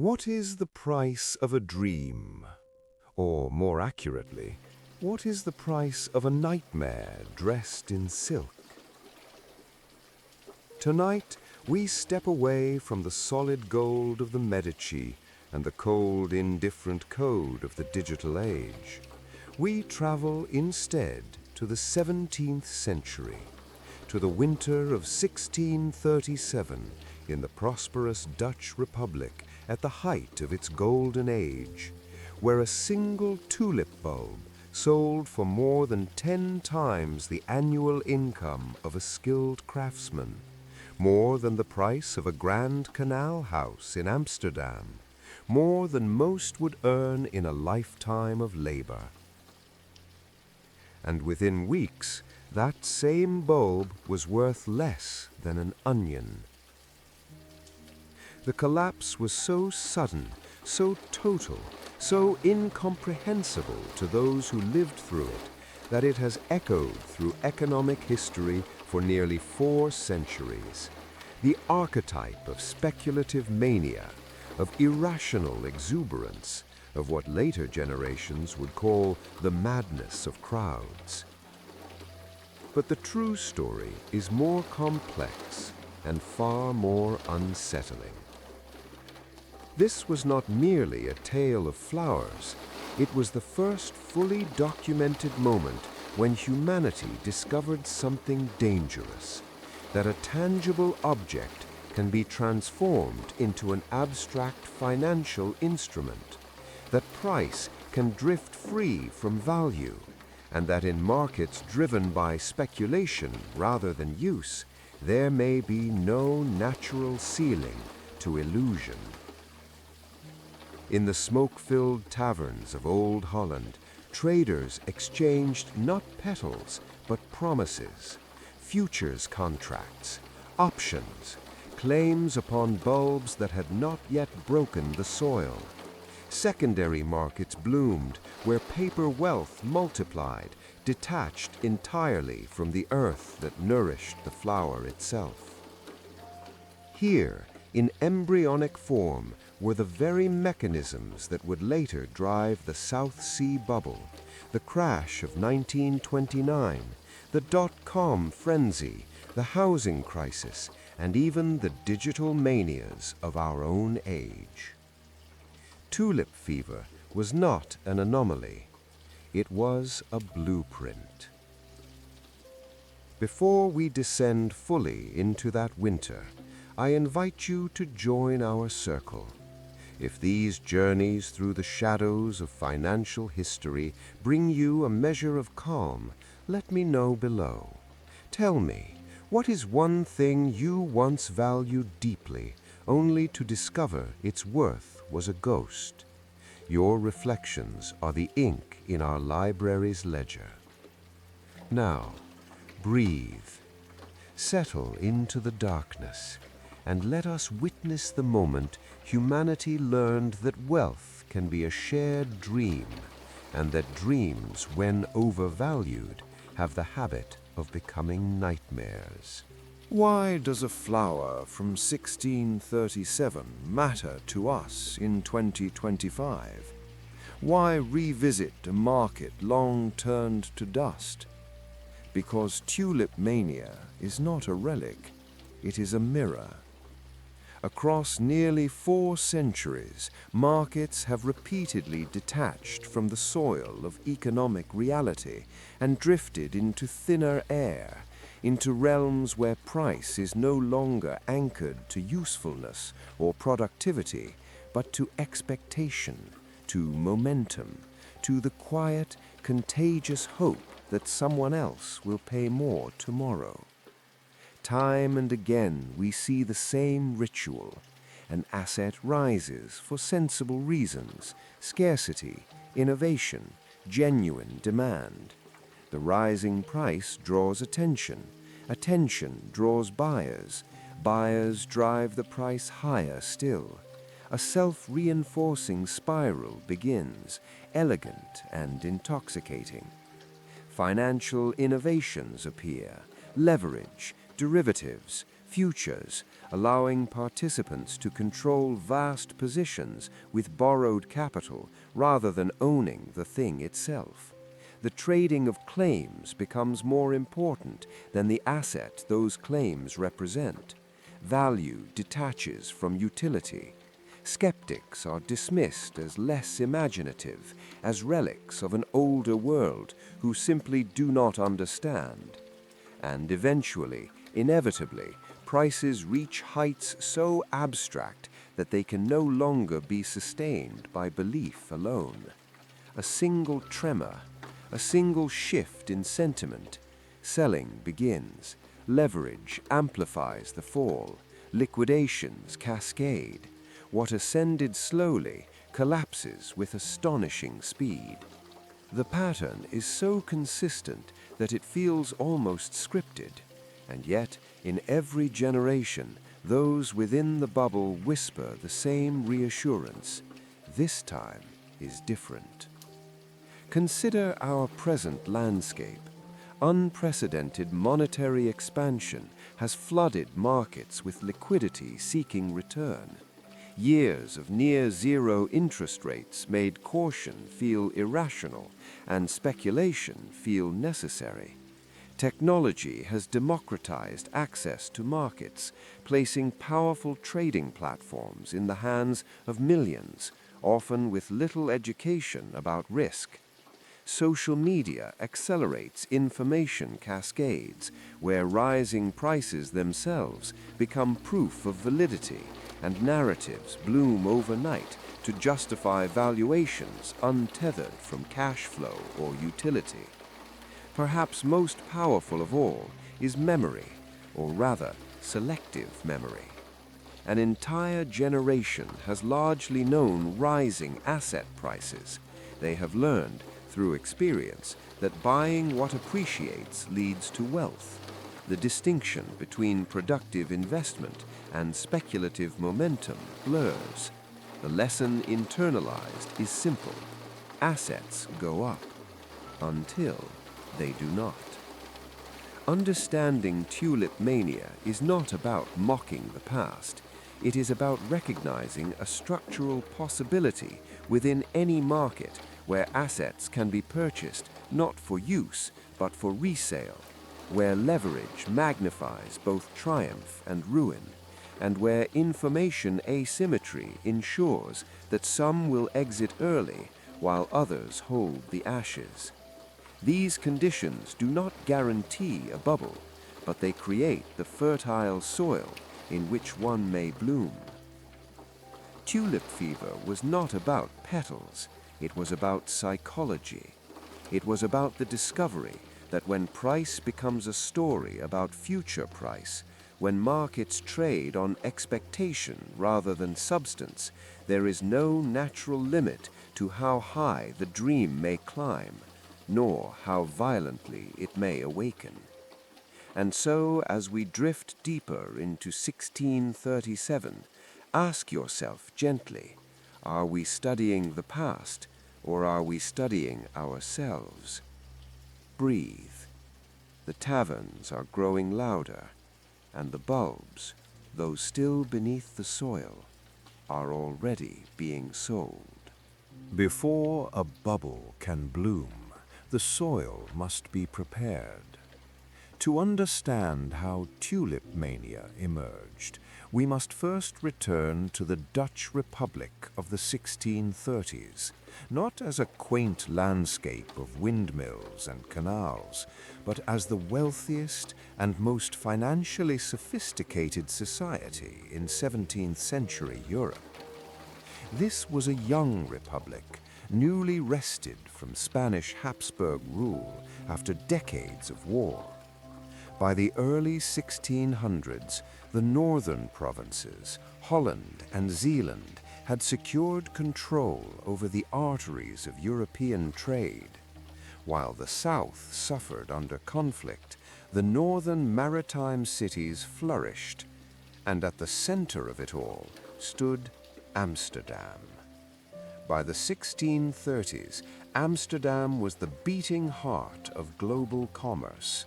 What is the price of a dream? Or, more accurately, what is the price of a nightmare dressed in silk? Tonight, we step away from the solid gold of the Medici and the cold, indifferent code of the digital age. We travel instead to the 17th century, to the winter of 1637 in the prosperous Dutch Republic at the height of its golden age, where a single tulip bulb sold for more than 10 times the annual income of a skilled craftsman, more than the price of a grand canal house in Amsterdam, more than most would earn in a lifetime of labor. And within weeks, that same bulb was worth less than an onion. The collapse was so sudden, so total, so incomprehensible to those who lived through it, that it has echoed through economic history for nearly 4 centuries. The archetype of speculative mania, of irrational exuberance, of what later generations would call the madness of crowds. But the true story is more complex and far more unsettling. This was not merely a tale of flowers. It was the first fully documented moment when humanity discovered something dangerous, that a tangible object can be transformed into an abstract financial instrument, that price can drift free from value, and that in markets driven by speculation rather than use, there may be no natural ceiling to illusion. In the smoke-filled taverns of Old Holland, traders exchanged not petals, but promises, futures contracts, options, claims upon bulbs that had not yet broken the soil. Secondary markets bloomed where paper wealth multiplied, detached entirely from the earth that nourished the flower itself. Here, in embryonic form, were the very mechanisms that would later drive the South Sea bubble, the crash of 1929, the dot-com frenzy, the housing crisis, and even the digital manias of our own age. Tulip fever was not an anomaly. It was a blueprint. Before we descend fully into that winter, I invite you to join our circle. If these journeys through the shadows of financial history bring you a measure of calm, let me know below. Tell me, what is one thing you once valued deeply, only to discover its worth was a ghost? Your reflections are the ink in our library's ledger. Now, breathe. Settle into the darkness, and let us witness the moment humanity learned that wealth can be a shared dream, and that dreams, when overvalued, have the habit of becoming nightmares. Why does a flower from 1637 matter to us in 2025? Why revisit a market long turned to dust? Because Tulip Mania is not a relic, it is a mirror. Across nearly 4 centuries, markets have repeatedly detached from the soil of economic reality and drifted into thinner air, into realms where price is no longer anchored to usefulness or productivity, but to expectation, to momentum, to the quiet, contagious hope that someone else will pay more tomorrow. Time and again we see the same ritual. An asset rises for sensible reasons: scarcity, innovation, genuine demand. The rising price draws attention. Attention draws buyers. Buyers drive the price higher still. A self-reinforcing spiral begins, elegant and intoxicating. Financial innovations appear: leverage, derivatives, futures, allowing participants to control vast positions with borrowed capital rather than owning the thing itself. The trading of claims becomes more important than the asset those claims represent. Value detaches from utility. Skeptics are dismissed as less imaginative, as relics of an older world who simply do not understand. And eventually, inevitably, prices reach heights so abstract that they can no longer be sustained by belief alone. A single tremor, a single shift in sentiment, selling begins, leverage amplifies the fall, liquidations cascade. What ascended slowly collapses with astonishing speed. The pattern is so consistent that it feels almost scripted, and yet in every generation those within the bubble whisper the same reassurance: this time is different. Consider our present landscape. Unprecedented monetary expansion has flooded markets with liquidity seeking return. Years of near-zero interest rates made caution feel irrational and speculation feel necessary. Technology has democratized access to markets, placing powerful trading platforms in the hands of millions, often with little education about risk. Social media accelerates information cascades, where rising prices themselves become proof of validity, and narratives bloom overnight to justify valuations untethered from cash flow or utility. Perhaps most powerful of all is memory, or rather, selective memory. An entire generation has largely known rising asset prices. They have learned, through experience, that buying what appreciates leads to wealth. The distinction between productive investment and speculative momentum blurs. The lesson internalized is simple: assets go up until they do not. Understanding Tulip Mania is not about mocking the past. It is about recognizing a structural possibility within any market where assets can be purchased not for use but for resale, where leverage magnifies both triumph and ruin, and where information asymmetry ensures that some will exit early while others hold the ashes. These conditions do not guarantee a bubble, but they create the fertile soil in which one may bloom. Tulip fever was not about petals, it was about psychology. It was about the discovery that when price becomes a story about future price, when markets trade on expectation rather than substance, there is no natural limit to how high the dream may climb, nor how violently it may awaken. And so, as we drift deeper into 1637, ask yourself gently, are we studying the past, or are we studying ourselves? Breathe. The taverns are growing louder, and the bulbs, though still beneath the soil, are already being sold. Before a bubble can bloom, the soil must be prepared. To understand how Tulip Mania emerged, we must first return to the Dutch Republic of the 1630s, not as a quaint landscape of windmills and canals, but as the wealthiest and most financially sophisticated society in 17th century Europe. This was a young republic, newly wrested from Spanish Habsburg rule after decades of war. By the early 1600s, the northern provinces, Holland and Zeeland, had secured control over the arteries of European trade. While the south suffered under conflict, the northern maritime cities flourished, and at the center of it all stood Amsterdam. By the 1630s, Amsterdam was the beating heart of global commerce.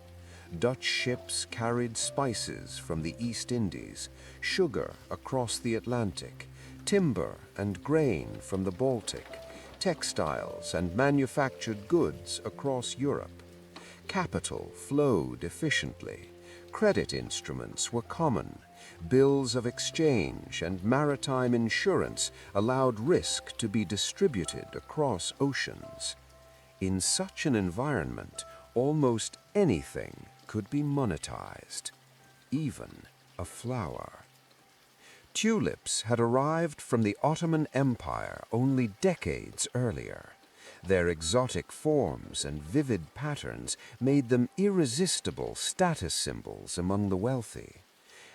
Dutch ships carried spices from the East Indies, sugar across the Atlantic, timber and grain from the Baltic, textiles and manufactured goods across Europe. Capital flowed efficiently. Credit instruments were common. Bills of exchange and maritime insurance allowed risk to be distributed across oceans. In such an environment, almost anything could be monetized, even a flower. Tulips had arrived from the Ottoman Empire only decades earlier. Their exotic forms and vivid patterns made them irresistible status symbols among the wealthy.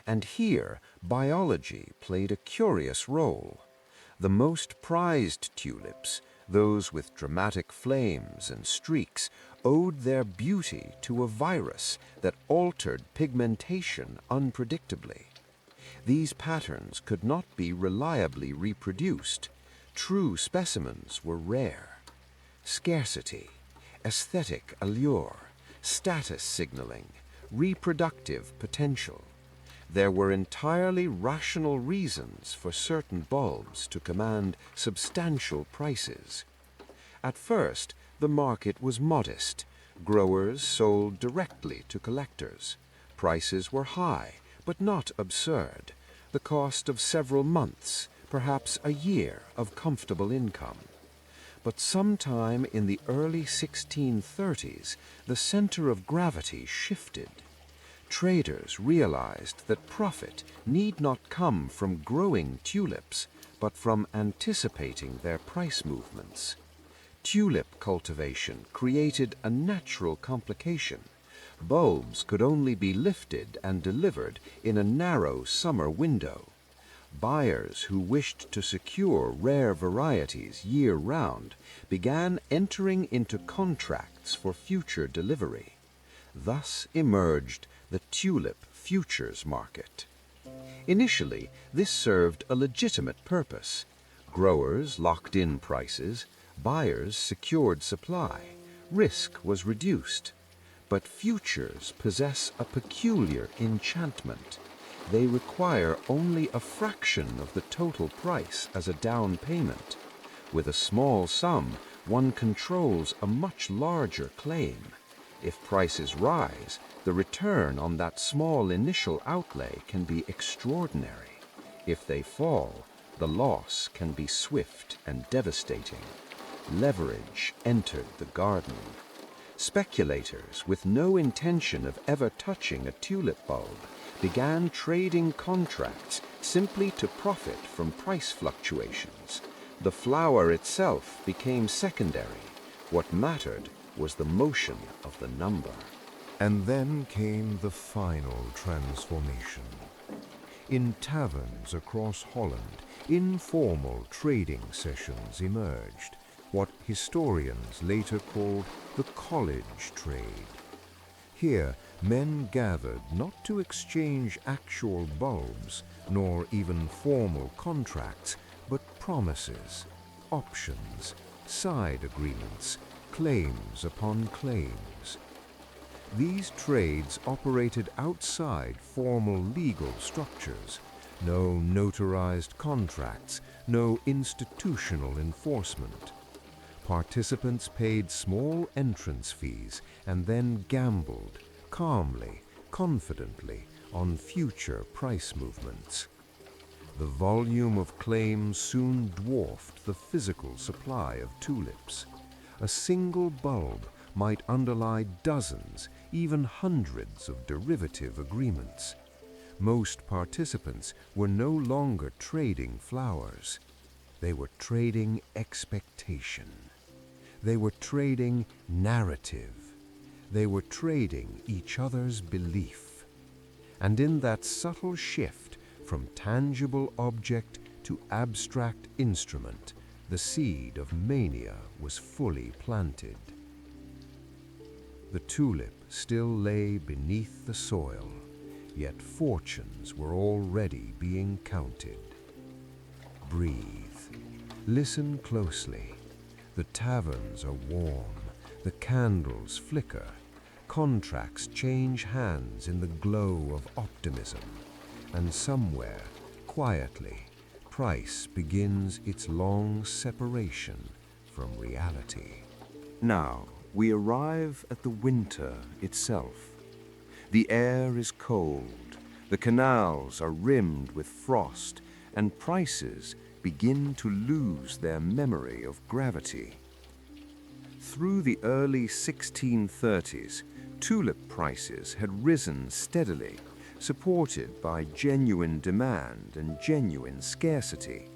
And here, biology played a curious role. The most prized tulips, those with dramatic flames and streaks, owed their beauty to a virus that altered pigmentation unpredictably. These patterns could not be reliably reproduced. True specimens were rare. Scarcity, aesthetic allure, status signaling, reproductive potential. There were entirely rational reasons for certain bulbs to command substantial prices. At first, the market was modest. Growers sold directly to collectors. Prices were high, but not absurd, the cost of several months, perhaps a year of comfortable income. But sometime in the early 1630s, the center of gravity shifted. Traders realized that profit need not come from growing tulips, but from anticipating their price movements. Tulip cultivation created a natural complication. Bulbs could only be lifted and delivered in a narrow summer window. Buyers who wished to secure rare varieties year-round began entering into contracts for future delivery. Thus emerged the tulip futures market. Initially, this served a legitimate purpose. Growers locked in prices, buyers secured supply, risk was reduced. But futures possess a peculiar enchantment. They require only a fraction of the total price as a down payment. With a small sum, one controls a much larger claim. If prices rise, the return on that small initial outlay can be extraordinary. If they fall, the loss can be swift and devastating. Leverage entered the garden. Speculators, with no intention of ever touching a tulip bulb, began trading contracts simply to profit from price fluctuations. The flower itself became secondary. What mattered was the motion of the number. And then came the final transformation. In taverns across Holland, informal trading sessions emerged, what historians later called the college trade. Here, men gathered not to exchange actual bulbs, nor even formal contracts, but promises, options, side agreements, claims upon claims. These trades operated outside formal legal structures. No notarized contracts, no institutional enforcement. Participants paid small entrance fees and then gambled, calmly, confidently, on future price movements. The volume of claims soon dwarfed the physical supply of tulips. A single bulb might underlie dozens, even hundreds of derivative agreements. Most participants were no longer trading flowers. They were trading expectation. They were trading narrative. They were trading each other's belief. And in that subtle shift from tangible object to abstract instrument, the seed of mania was fully planted. The tulip still lay beneath the soil, yet fortunes were already being counted. Breathe. Listen closely. The taverns are warm. The candles flicker. Contracts change hands in the glow of optimism, and somewhere, quietly, price begins its long separation from reality. Now, we arrive at the winter itself. The air is cold, the canals are rimmed with frost, and prices begin to lose their memory of gravity. Through the early 1630s, tulip prices had risen steadily, supported by genuine demand and genuine scarcity.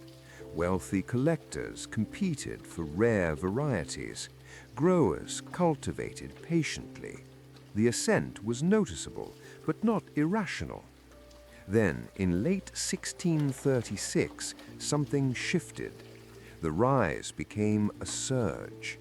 Wealthy collectors competed for rare varieties. Growers cultivated patiently. The ascent was noticeable, but not irrational. Then, in late 1636, something shifted. The rise became a surge.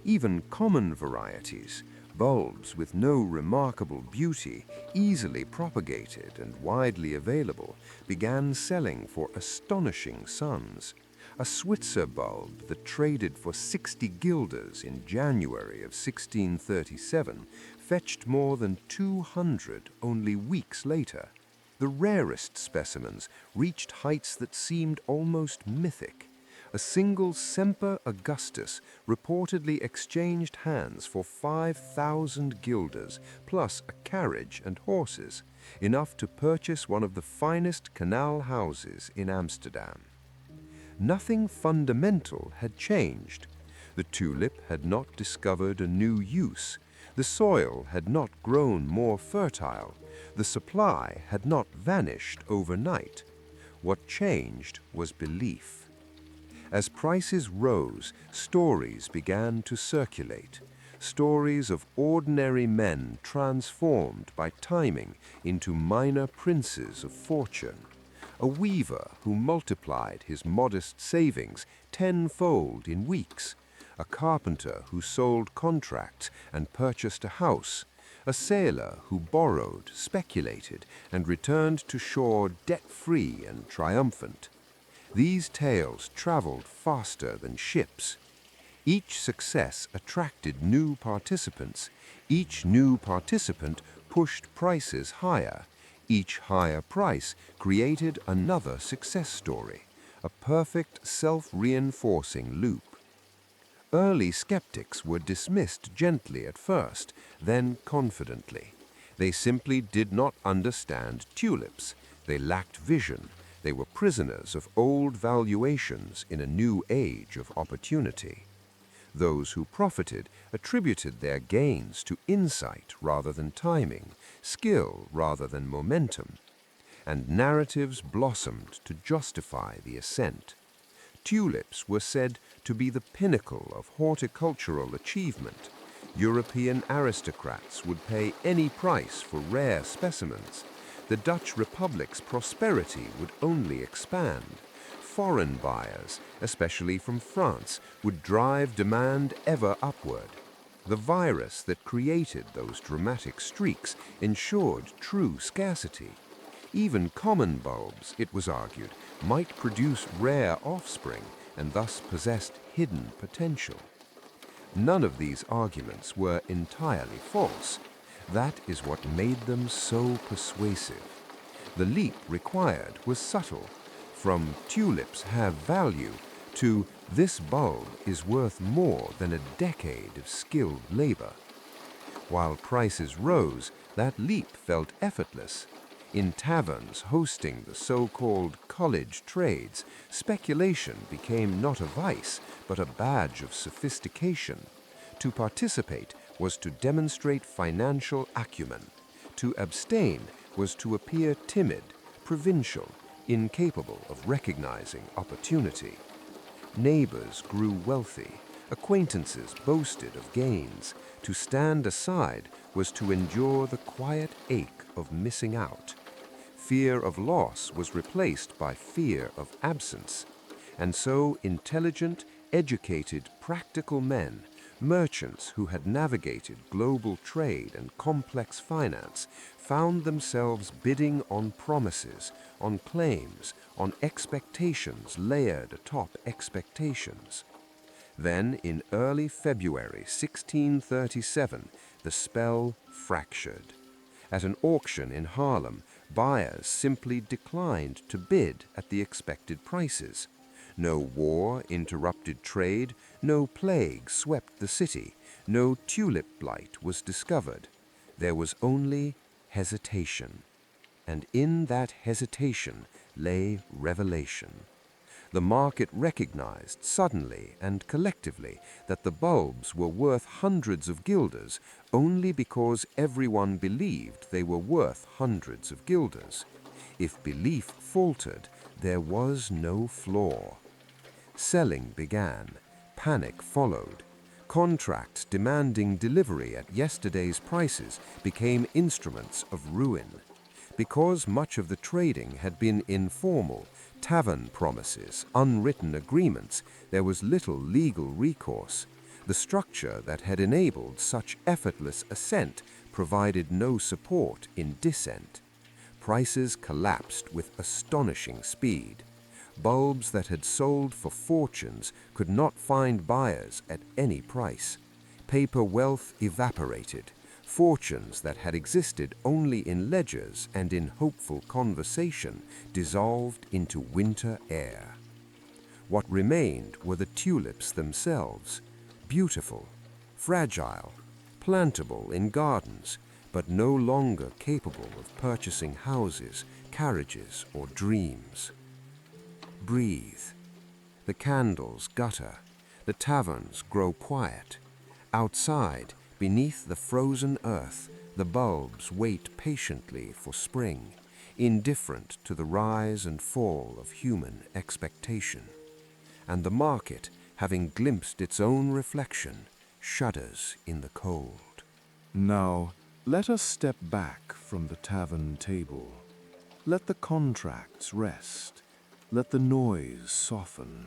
Even common varieties, bulbs with no remarkable beauty, easily propagated and widely available, began selling for astonishing sums. A Switzer bulb that traded for 60 guilders in January of 1637 fetched more than 200 only weeks later. The rarest specimens reached heights that seemed almost mythic. A single Semper Augustus reportedly exchanged hands for 5,000 guilders, plus a carriage and horses, enough to purchase one of the finest canal houses in Amsterdam. Nothing fundamental had changed. The tulip had not discovered a new use. The soil had not grown more fertile. The supply had not vanished overnight. What changed was belief. As prices rose, stories began to circulate. Stories of ordinary men transformed by timing into minor princes of fortune. A weaver who multiplied his modest savings tenfold in weeks. A carpenter who sold contracts and purchased a house. A sailor who borrowed, speculated, and returned to shore debt-free and triumphant. These tales traveled faster than ships. Each success attracted new participants. Each new participant pushed prices higher. Each higher price created another success story, a perfect self-reinforcing loop. Early skeptics were dismissed gently at first, then confidently. They simply did not understand tulips. They lacked vision. They were prisoners of old valuations in a new age of opportunity. Those who profited attributed their gains to insight rather than timing, skill rather than momentum, and narratives blossomed to justify the ascent. Tulips were said to be the pinnacle of horticultural achievement. European aristocrats would pay any price for rare specimens. The Dutch Republic's prosperity would only expand. Foreign buyers, especially from France, would drive demand ever upward. The virus that created those dramatic streaks ensured true scarcity. Even common bulbs, it was argued, might produce rare offspring and thus possessed hidden potential. None of these arguments were entirely false. That is what made them so persuasive. The leap required was subtle. From tulips have value to this bulb is worth more than a decade of skilled labor. While prices rose, that leap felt effortless. In taverns hosting the so-called college trades, speculation became not a vice, but a badge of sophistication. To participate was to demonstrate financial acumen. To abstain was to appear timid, provincial, incapable of recognizing opportunity. Neighbors grew wealthy. Acquaintances boasted of gains. To stand aside was to endure the quiet ache of missing out. Fear of loss was replaced by fear of absence. And so intelligent, educated, practical men, merchants who had navigated global trade and complex finance, found themselves bidding on promises, on claims, on expectations layered atop expectations. Then, in early February 1637, the spell fractured. At an auction in Haarlem, buyers simply declined to bid at the expected prices. No war interrupted trade, no plague swept the city, no tulip blight was discovered. There was only hesitation. And in that hesitation lay revelation. The market recognized suddenly and collectively that the bulbs were worth hundreds of guilders only because everyone believed they were worth hundreds of guilders. If belief faltered, there was no floor. Selling began. Panic followed. Contracts demanding delivery at yesterday's prices became instruments of ruin. Because much of the trading had been informal, tavern promises, unwritten agreements, there was little legal recourse. The structure that had enabled such effortless ascent provided no support in dissent. Prices collapsed with astonishing speed. Bulbs that had sold for fortunes could not find buyers at any price. Paper wealth evaporated. Fortunes that had existed only in ledgers and in hopeful conversation dissolved into winter air. What remained were the tulips themselves, beautiful, fragile, plantable in gardens, but no longer capable of purchasing houses, carriages, or dreams. Breathe. The candles gutter. The taverns grow quiet. Outside, beneath the frozen earth, the bulbs wait patiently for spring, indifferent to the rise and fall of human expectation. And the market, having glimpsed its own reflection, shudders in the cold. Now, let us step back from the tavern table. Let the contracts rest. Let the noise soften.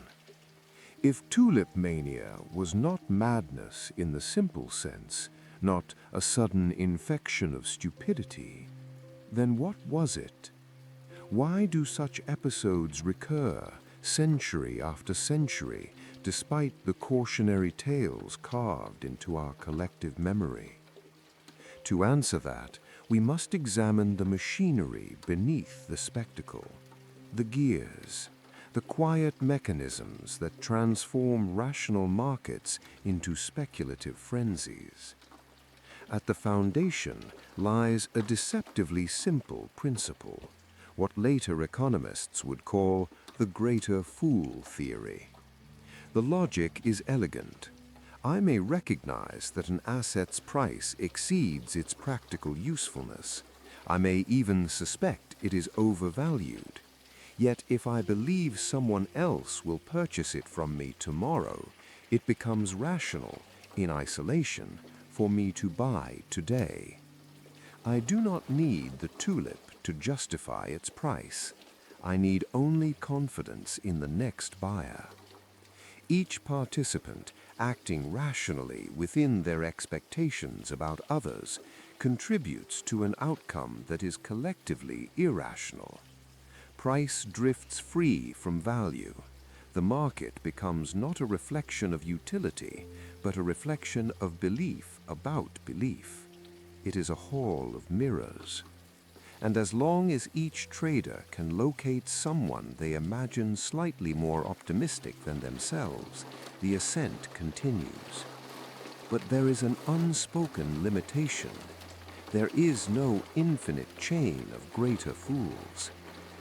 If Tulip Mania was not madness in the simple sense, not a sudden infection of stupidity, then what was it? Why do such episodes recur century after century, despite the cautionary tales carved into our collective memory? To answer that, we must examine the machinery beneath the spectacle, the gears, the quiet mechanisms that transform rational markets into speculative frenzies. At the foundation lies a deceptively simple principle, what later economists would call the greater fool theory. The logic is elegant. I may recognize that an asset's price exceeds its practical usefulness. I may even suspect it is overvalued. Yet if I believe someone else will purchase it from me tomorrow, it becomes rational, in isolation, for me to buy today. I do not need the tulip to justify its price. I need only confidence in the next buyer. Each participant, acting rationally within their expectations about others, contributes to an outcome that is collectively irrational. Price drifts free from value. The market becomes not a reflection of utility, but a reflection of belief about belief. It is a hall of mirrors. And as long as each trader can locate someone they imagine slightly more optimistic than themselves, the ascent continues. But there is an unspoken limitation. There is no infinite chain of greater fools.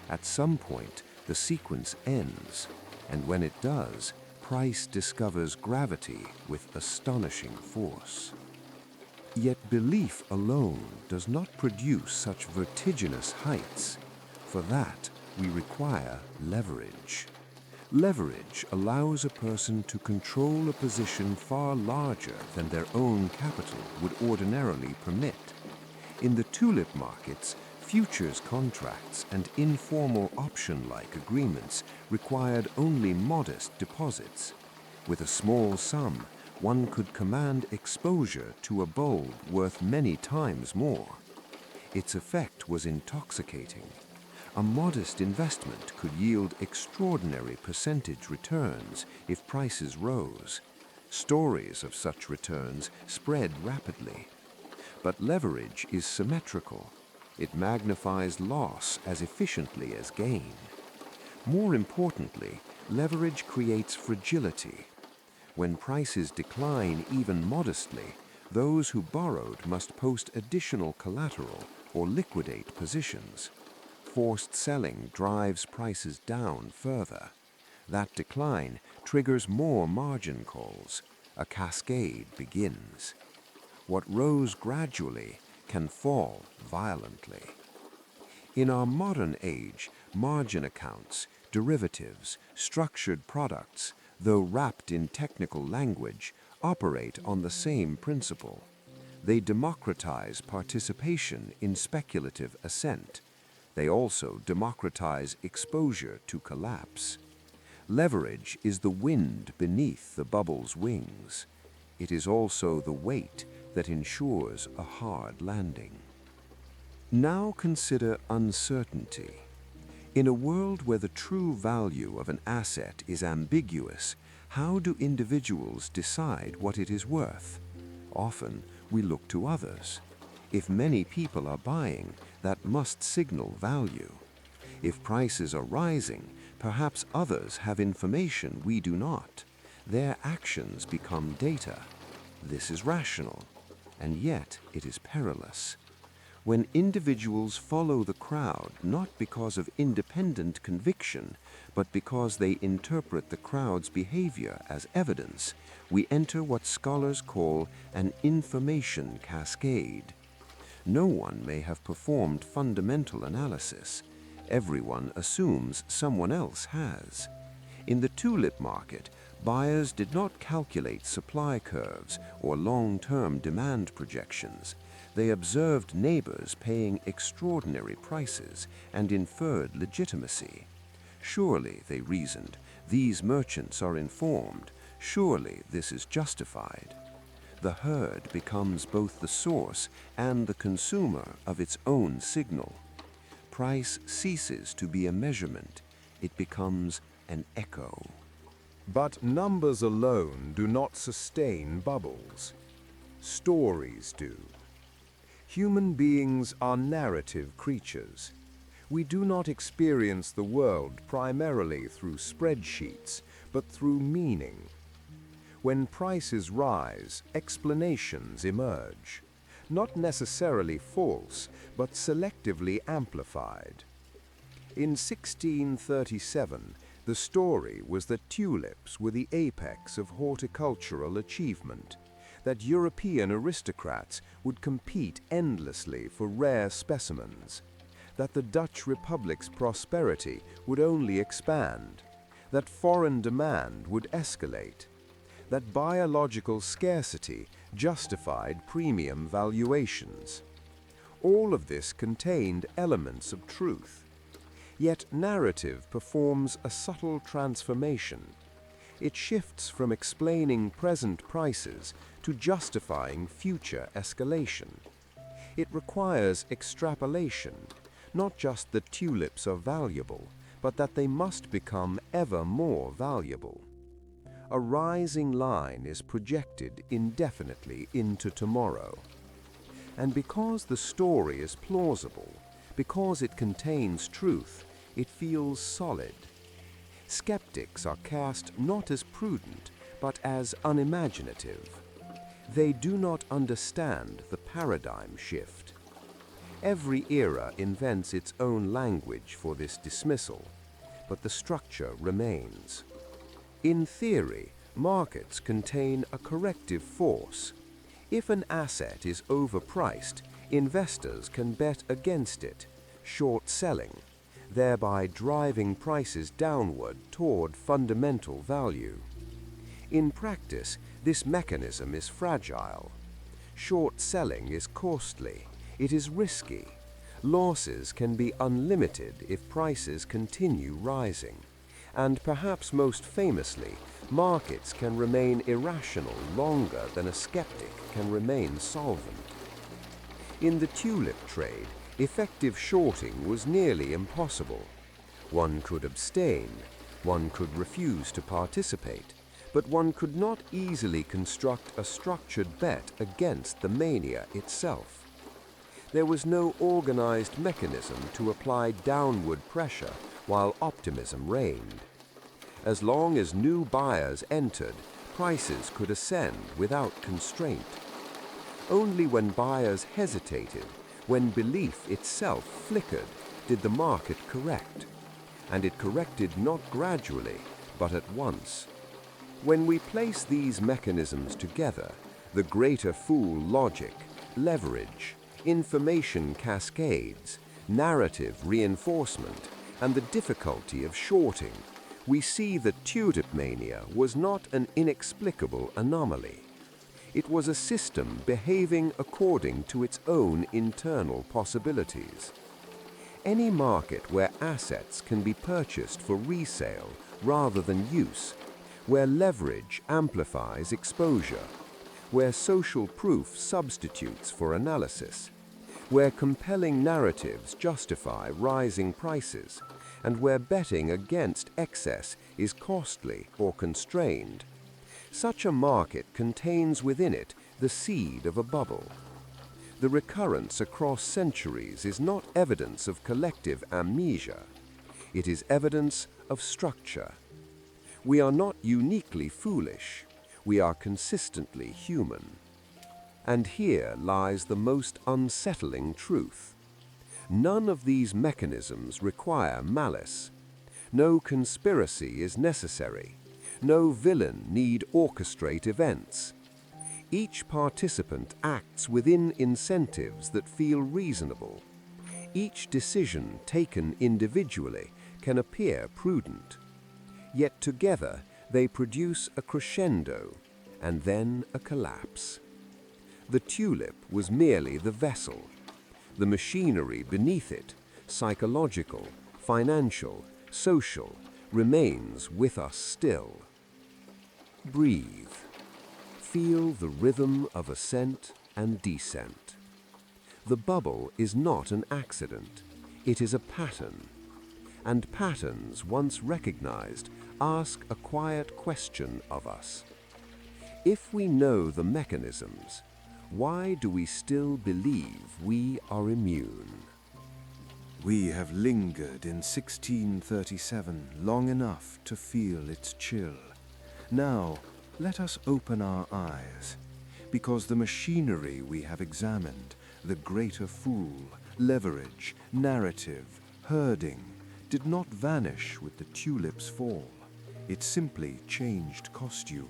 At some point, the sequence ends, and when it does, price discovers gravity with astonishing force. Yet belief alone does not produce such vertiginous heights. For that, we require leverage. Leverage allows a person to control a position far larger than their own capital would ordinarily permit. In the tulip markets, futures contracts and informal option-like agreements required only modest deposits. With a small sum, one could command exposure to a bulb worth many times more. Its effect was intoxicating. A modest investment could yield extraordinary percentage returns if prices rose. Stories of such returns spread rapidly. But leverage is symmetrical. It magnifies loss as efficiently as gain. More importantly, leverage creates fragility. When prices decline even modestly, those who borrowed must post additional collateral or liquidate positions. Forced selling drives prices down further. That decline triggers more margin calls. A cascade begins. What rose gradually can fall violently. In our modern age, margin accounts, derivatives, structured products, though wrapped in technical language, operate on the same principle. They democratize participation in speculative ascent. They also democratize exposure to collapse. Leverage is the wind beneath the bubble's wings. It is also the weight that ensures a hard landing. Now consider uncertainty. In a world where the true value of an asset is ambiguous, how do individuals decide what it is worth? Often, we look to others. If many people are buying, that must signal value. If prices are rising, perhaps others have information we do not. Their actions become data. This is rational, and yet it is perilous. When individuals follow the crowd not because of independent conviction, but because they interpret the crowd's behavior as evidence, we enter what scholars call an information cascade. No one may have performed fundamental analysis. Everyone assumes someone else has. In the tulip market, buyers did not calculate supply curves or long-term demand projections. They observed neighbors paying extraordinary prices and inferred legitimacy. Surely, they reasoned, these merchants are informed. Surely this is justified. The herd becomes both the source and the consumer of its own signal. Price ceases to be a measurement. It becomes an echo. But numbers alone do not sustain bubbles. Stories do. Human beings are narrative creatures. We do not experience the world primarily through spreadsheets, but through meaning. When prices rise, explanations emerge. Not necessarily false, but selectively amplified. In 1637, the story was that tulips were the apex of horticultural achievement, that European aristocrats would compete endlessly for rare specimens, that the Dutch Republic's prosperity would only expand, that foreign demand would escalate, that biological scarcity justified premium valuations. All of this contained elements of truth. Yet narrative performs a subtle transformation. It shifts from explaining present prices to justifying future escalation. It requires extrapolation, not just that tulips are valuable, but that they must become ever more valuable. A rising line is projected indefinitely into tomorrow. And because the story is plausible, because it contains truth, it feels solid. Skeptics are cast not as prudent, but as unimaginative. They do not understand the paradigm shift. Every era invents its own language for this dismissal, but the structure remains. In theory, markets contain a corrective force. If an asset is overpriced, investors can bet against it, short selling, thereby driving prices downward toward fundamental value. In practice, this mechanism is fragile. Short selling is costly. It is risky. Losses can be unlimited if prices continue rising. And perhaps most famously, markets can remain irrational longer than a skeptic can remain solvent. In the tulip trade, effective shorting was nearly impossible. One could abstain, one could refuse to participate, but one could not easily construct a structured bet against the mania itself. There was no organized mechanism to apply downward pressure while optimism reigned. As long as new buyers entered, prices could ascend without constraint. Only when buyers hesitated, when belief itself flickered, did the market correct. And it corrected not gradually, but at once. When we place these mechanisms together, the greater fool logic, leverage, information cascades, narrative reinforcement, and the difficulty of shorting, we see that Tulip Mania was not an inexplicable anomaly. It was a system behaving according to its own internal possibilities. Any market where assets can be purchased for resale rather than use, where leverage amplifies exposure, where social proof substitutes for analysis, where compelling narratives justify rising prices, and where betting against excess is costly or constrained. Such a market contains within it the seed of a bubble. The recurrence across centuries is not evidence of collective amnesia. It is evidence of structure. We are not uniquely foolish. We are consistently human. And here lies the most unsettling truth. None of these mechanisms require malice. No conspiracy is necessary. No villain need orchestrate events. Each participant acts within incentives that feel reasonable. Each decision taken individually can appear prudent. Yet together they produce a crescendo and then a collapse. The tulip was merely the vessel. The machinery beneath it, psychological, financial, social, remains with us still. Breathe. Feel the rhythm of ascent and descent. The bubble is not an accident. It is a pattern. And patterns, once recognized, ask a quiet question of us. If we know the mechanisms, why do we still believe we are immune? We have lingered in 1637 long enough to feel its chill. Now, let us open our eyes, because the machinery we have examined, the greater fool, leverage, narrative, herding, did not vanish with the tulip's fall. It simply changed costume.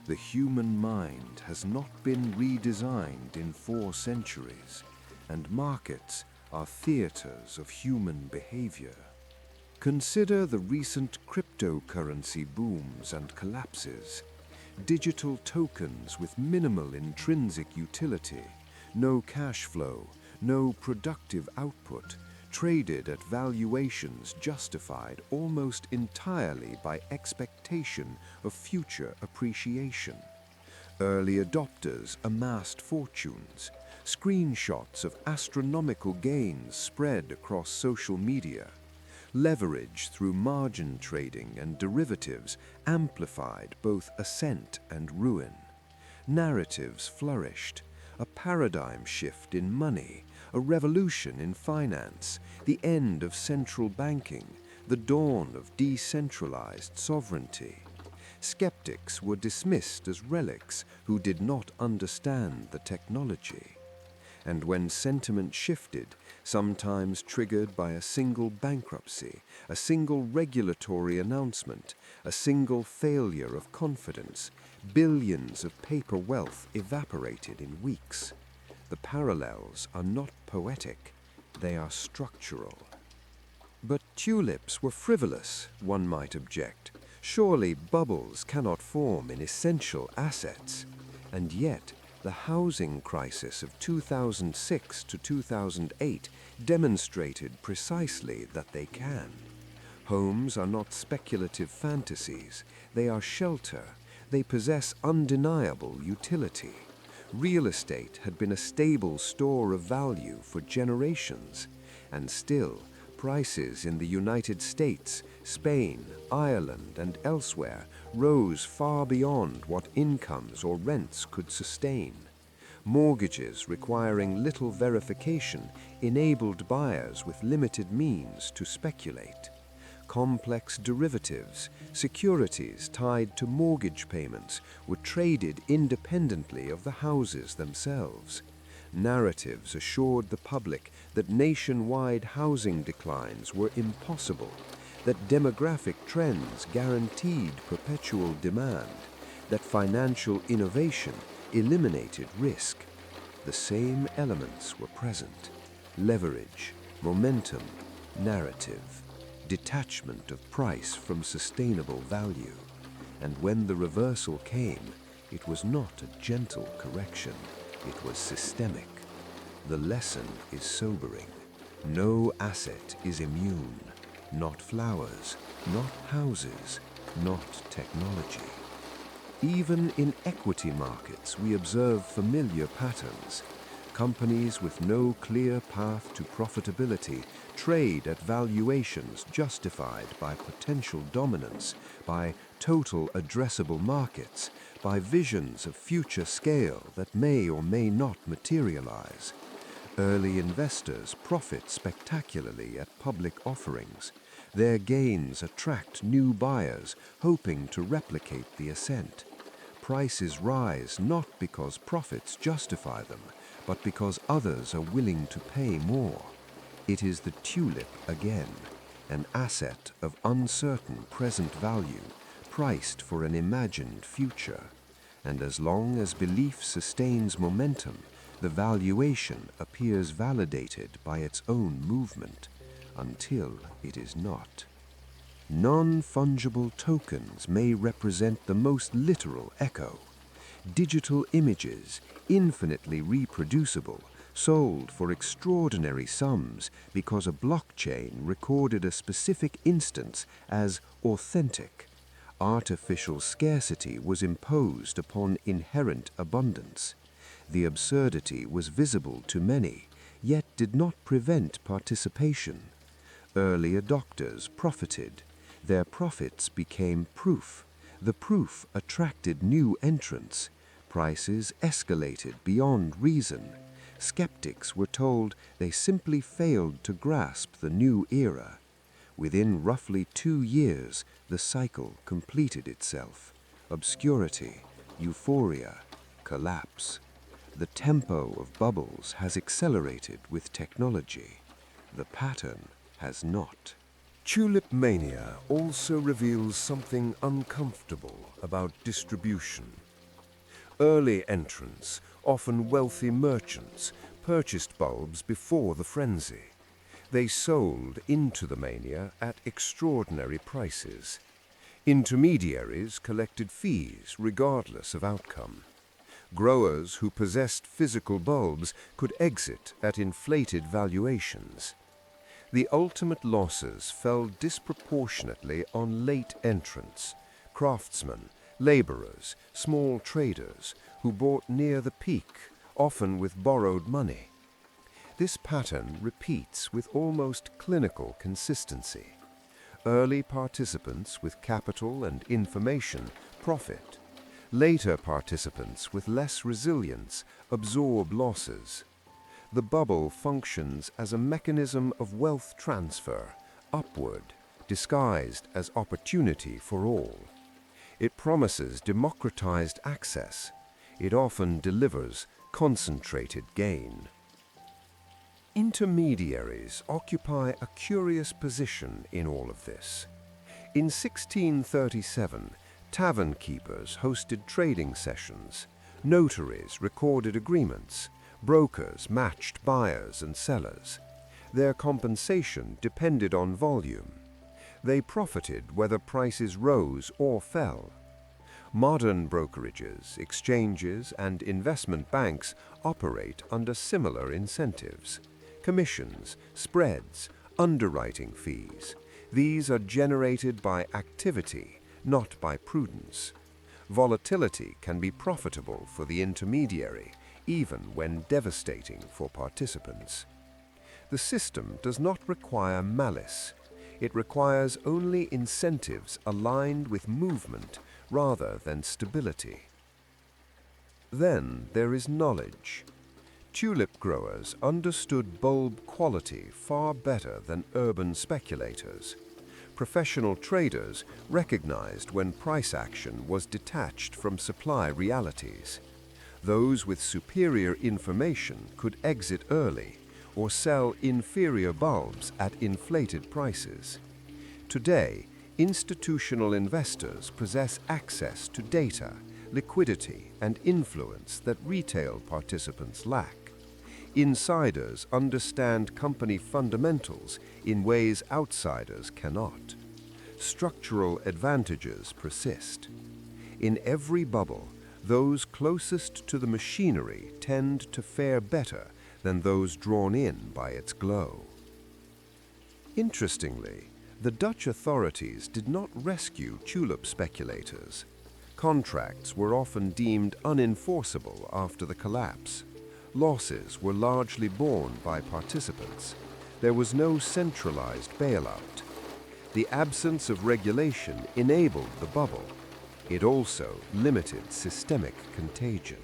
The human mind has not been redesigned in 4 centuries, and markets are theaters of human behavior. Consider the recent cryptocurrency booms and collapses. Digital tokens with minimal intrinsic utility, no cash flow, no productive output, traded at valuations justified almost entirely by expectation of future appreciation. Early adopters amassed fortunes. Screenshots of astronomical gains spread across social media. Leverage through margin trading and derivatives amplified both ascent and ruin. Narratives flourished. A paradigm shift in money, a revolution in finance, the end of central banking, the dawn of decentralized sovereignty. Skeptics were dismissed as relics who did not understand the technology. And when sentiment shifted, sometimes triggered by a single bankruptcy, a single regulatory announcement, a single failure of confidence, billions of paper wealth evaporated in weeks. The parallels are not poetic, they are structural. But tulips were frivolous, one might object. Surely bubbles cannot form in essential assets. And yet, the housing crisis of 2006 to 2008 demonstrated precisely that they can. Homes are not speculative fantasies, they are shelter, they possess undeniable utility. Real estate had been a stable store of value for generations, and still, Prices in the United States, Spain, Ireland, and elsewhere rose far beyond what incomes or rents could sustain. Mortgages requiring little verification enabled buyers with limited means to speculate. Complex derivatives, securities tied to mortgage payments, were traded independently of the houses themselves. Narratives assured the public that nationwide housing declines were impossible, that demographic trends guaranteed perpetual demand, that financial innovation eliminated risk. The same elements were present: leverage, momentum, narrative, detachment of price from sustainable value. And when the reversal came, it was not a gentle correction, it was systemic. The lesson is sobering. No asset is immune. Not flowers, not houses, not technology. Even in equity markets, we observe familiar patterns. Companies with no clear path to profitability trade at valuations justified by potential dominance, by total addressable markets, by visions of future scale that may or may not materialize. Early investors profit spectacularly at public offerings. Their gains attract new buyers hoping to replicate the ascent. Prices rise not because profits justify them, but because others are willing to pay more. It is the tulip again, an asset of uncertain present value, priced for an imagined future. And as long as belief sustains momentum, the valuation appears validated by its own movement, until it is not. Non-fungible tokens may represent the most literal echo. Digital images, infinitely reproducible, sold for extraordinary sums because a blockchain recorded a specific instance as authentic. Artificial scarcity was imposed upon inherent abundance. The absurdity was visible to many, yet did not prevent participation. Early adopters profited. Their profits became proof. The proof attracted new entrants. Prices escalated beyond reason. Skeptics were told they simply failed to grasp the new era. Within roughly 2 years, the cycle completed itself. Obscurity, euphoria, collapse. The tempo of bubbles has accelerated with technology. The pattern has not. Tulip Mania also reveals something uncomfortable about distribution. Early entrants, often wealthy merchants, purchased bulbs before the frenzy. They sold into the mania at extraordinary prices. Intermediaries collected fees regardless of outcome. Growers who possessed physical bulbs could exit at inflated valuations. The ultimate losses fell disproportionately on late entrants, craftsmen, laborers, small traders who bought near the peak, often with borrowed money. This pattern repeats with almost clinical consistency. Early participants with capital and information profit. Later participants with less resilience absorb losses. The bubble functions as a mechanism of wealth transfer, upward, disguised as opportunity for all. It promises democratized access. It often delivers concentrated gain. Intermediaries occupy a curious position in all of this. In 1637, tavern keepers hosted trading sessions, notaries recorded agreements, brokers matched buyers and sellers. Their compensation depended on volume. They profited whether prices rose or fell. Modern brokerages, exchanges, and investment banks operate under similar incentives. Commissions, spreads, underwriting fees. These are generated by activity, not by prudence. Volatility can be profitable for the intermediary, even when devastating for participants. The system does not require malice. It requires only incentives aligned with movement rather than stability. Then there is knowledge. Tulip growers understood bulb quality far better than urban speculators. Professional traders recognized when price action was detached from supply realities. Those with superior information could exit early or sell inferior bulbs at inflated prices. Today, institutional investors possess access to data, liquidity, and influence that retail participants lack. Insiders understand company fundamentals in ways outsiders cannot. Structural advantages persist. In every bubble, those closest to the machinery tend to fare better than those drawn in by its glow. Interestingly, the Dutch authorities did not rescue tulip speculators. Contracts were often deemed unenforceable after the collapse. Losses were largely borne by participants. There was no centralized bailout. The absence of regulation enabled the bubble. It also limited systemic contagion.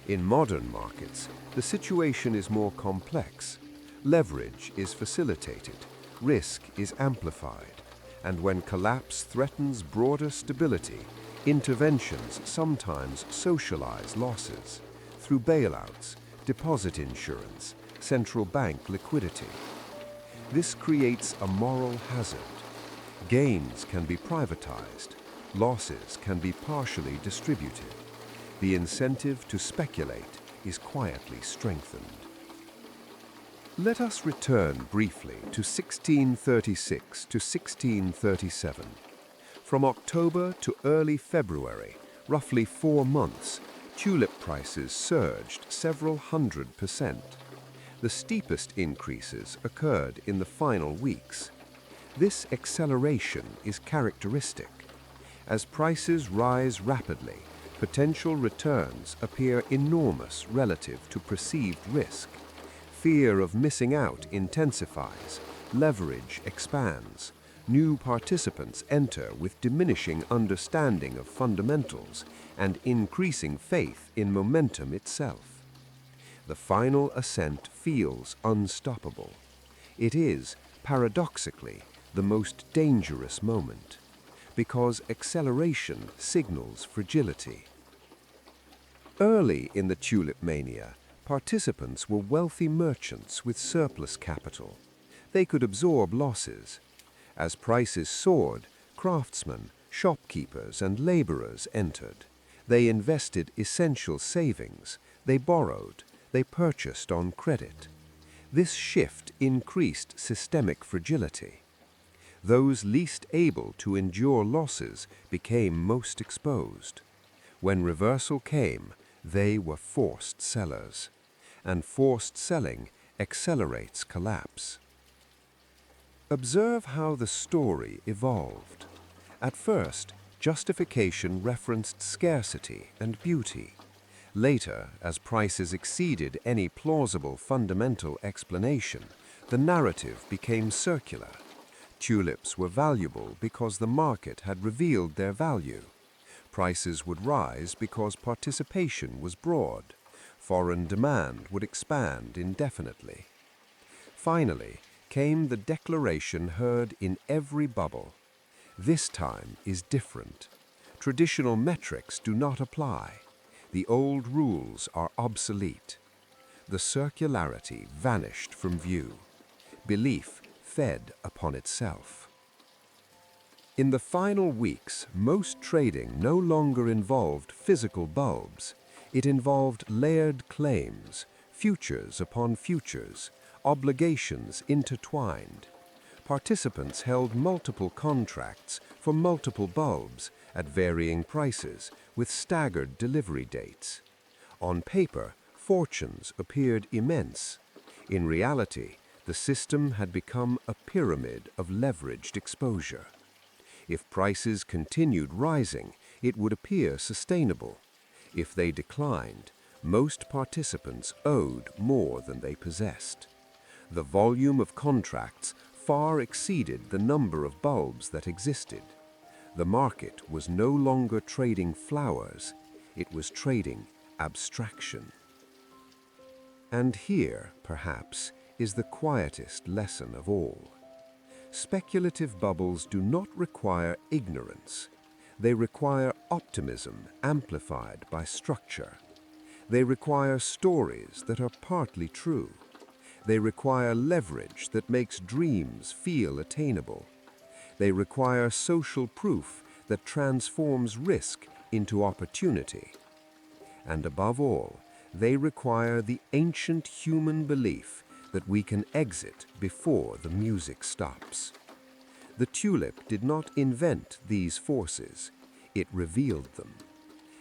In modern markets, the situation is more complex. Leverage is facilitated, risk is amplified, and when collapse threatens broader stability, interventions sometimes socialize losses through bailouts, deposit insurance, central bank liquidity. This creates a moral hazard. Gains can be privatized, losses can be partially distributed. The incentive to speculate is quietly strengthened. Let us return briefly to 1636 to 1637. From October to early February, roughly 4 months, tulip prices surged several 100%. The steepest increases occurred in the final weeks. This acceleration is characteristic. As prices rise rapidly, potential returns appear enormous relative to perceived risk. Fear of missing out intensifies, leverage expands. New participants enter with diminishing understanding of fundamentals and increasing faith in momentum itself. The final ascent feels unstoppable. It is, paradoxically, the most dangerous moment, because acceleration signals fragility. Early in the Tulip Mania, participants were wealthy merchants with surplus capital. They could absorb losses. As prices soared, craftsmen, shopkeepers, and laborers entered. They invested essential savings. They borrowed. They purchased on credit. This shift increased systemic fragility. Those least able to endure losses became most exposed. When reversal came, they were forced sellers. And forced selling accelerates collapse. Observe how the story evolved. At first, justification referenced scarcity and beauty. Later, as prices exceeded any plausible fundamental explanation, the narrative became circular. Tulips were valuable because the market had revealed their value. Prices would rise because participation was broad. Foreign demand would expand indefinitely. Finally, came the declaration heard in every bubble. This time is different. Traditional metrics do not apply. The old rules are obsolete. The circularity vanished from view. Belief fed upon itself. In the final weeks, most trading no longer involved physical bulbs. It involved layered claims, futures upon futures, obligations intertwined. Participants held multiple contracts for multiple bulbs at varying prices with staggered delivery dates. On paper, fortunes appeared immense. In reality, the system had become a pyramid of leveraged exposure. If prices continued rising, it would appear sustainable. If they declined, most participants owed more than they possessed. The volume of contracts far exceeded the number of bulbs that existed. The market was no longer trading flowers, it was trading abstraction. And here, perhaps, is the quietest lesson of all. Speculative bubbles do not require ignorance. They require optimism amplified by structure. They require stories that are partly true. They require leverage that makes dreams feel attainable. They require social proof that transforms risk into opportunity. And above all, they require the ancient human belief that we can exit before the music stops. The tulip did not invent these forces, it revealed them.